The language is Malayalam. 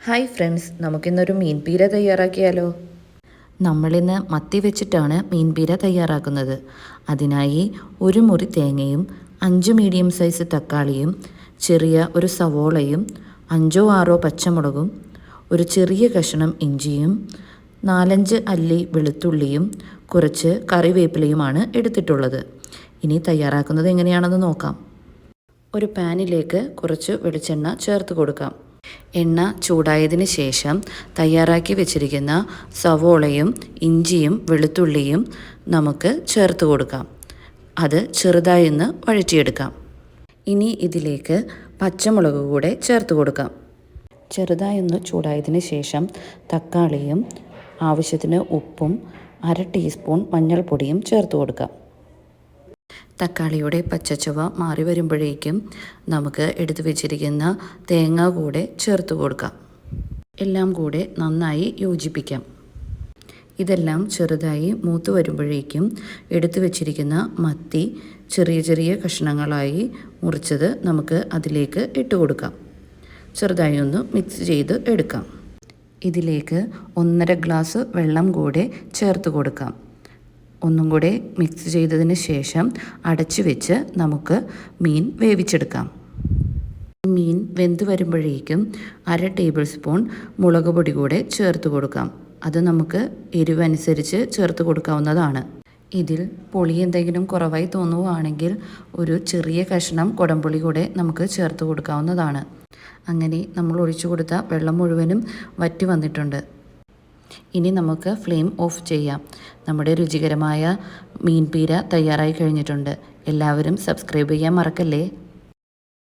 ഹായ് ഫ്രണ്ട്സ്, നമുക്കിന്നൊരു മീൻ പീര തയ്യാറാക്കിയാലോ? നമ്മളിന്ന് മത്തി വെച്ചിട്ടാണ് മീൻ പീര തയ്യാറാക്കുന്നത്. അതിനായി ഒരു മുറി തേങ്ങയും 5 മീഡിയം സൈസ് തക്കാളിയും ചെറിയ ഒരു സവോളയും 5-6 പച്ചമുളകും ഒരു ചെറിയ കഷ്ണം ഇഞ്ചിയും 4-5 അല്ലി വെളുത്തുള്ളിയും കുറച്ച് കറിവേപ്പിലയുമാണ് എടുത്തിട്ടുള്ളത്. ഇനി തയ്യാറാക്കുന്നത് എങ്ങനെയാണെന്ന് നോക്കാം. ഒരു പാനിലേക്ക് കുറച്ച് വെളിച്ചെണ്ണ ചേർത്ത് കൊടുക്കാം. എണ്ണ ചൂടായതിന് ശേഷം തയ്യാറാക്കി വെച്ചിരിക്കുന്ന സവോളയും ഇഞ്ചിയും വെളുത്തുള്ളിയും നമുക്ക് ചേർത്ത് കൊടുക്കാം. അത് ചെറുതായി ഒന്ന് വഴറ്റിയെടുക്കാം. ഇനി ഇതിലേക്ക് പച്ചമുളക് കൂടെ ചേർത്ത് കൊടുക്കാം. ചെറുതായി ഒന്ന് ചൂടായതിന് ശേഷം തക്കാളിയും ആവശ്യത്തിന് ഉപ്പും 1/2 ടീസ്പൂൺ മഞ്ഞൾപ്പൊടിയും ചേർത്ത് കൊടുക്കാം. തക്കാളിയുടെ പച്ചച്ചുവ മാറി വരുമ്പോഴേക്കും നമുക്ക് എടുത്തു വെച്ചിരിക്കുന്ന തേങ്ങ കൂടെ ചേർത്ത് കൊടുക്കാം. എല്ലാം കൂടെ നന്നായി യോജിപ്പിക്കാം. ഇതെല്ലാം ചെറുതായി മൂത്ത് വരുമ്പോഴേക്കും എടുത്തു വെച്ചിരിക്കുന്ന മത്തി ചെറിയ ചെറിയ കഷ്ണങ്ങളായി മുറിച്ചത് നമുക്ക് അതിലേക്ക് ഇട്ട് കൊടുക്കാം. ചെറുതായി ഒന്ന് മിക്സ് ചെയ്ത് എടുക്കാം. ഇതിലേക്ക് 1.5 ഗ്ലാസ് വെള്ളം കൂടെ ചേർത്ത് കൊടുക്കാം. ഒന്നും കൂടെ മിക്സ് ചെയ്തതിന് ശേഷം അടച്ചു വെച്ച് നമുക്ക് മീൻ വേവിച്ചെടുക്കാം. മീൻ വെന്ത് വരുമ്പോഴേക്കും 1/2 ടേബിൾ സ്പൂൺ മുളക് പൊടി കൂടെ ചേർത്ത് കൊടുക്കാം. അത് നമുക്ക് എരിവനുസരിച്ച് ചേർത്ത് കൊടുക്കാവുന്നതാണ്. ഇതിൽ പുളി എന്തെങ്കിലും കുറവായി തോന്നുകയാണെങ്കിൽ ഒരു ചെറിയ കഷ്ണം കുടംപുളി കൂടെ നമുക്ക് ചേർത്ത് കൊടുക്കാവുന്നതാണ്. അങ്ങനെ നമ്മൾ ഒഴിച്ചു കൊടുത്ത വെള്ളം മുഴുവനും വറ്റി വന്നിട്ടുണ്ട്. ഇനി നമുക്ക് ഫ്ലെയിം ഓഫ് ചെയ്യാം. നമ്മുടെ രുചികരമായ മീൻ പീര തയ്യാറായി കഴിഞ്ഞിട്ടുണ്ട്. എല്ലാവരും സബ്സ്ക്രൈബ് ചെയ്യാൻ മറക്കല്ലേ.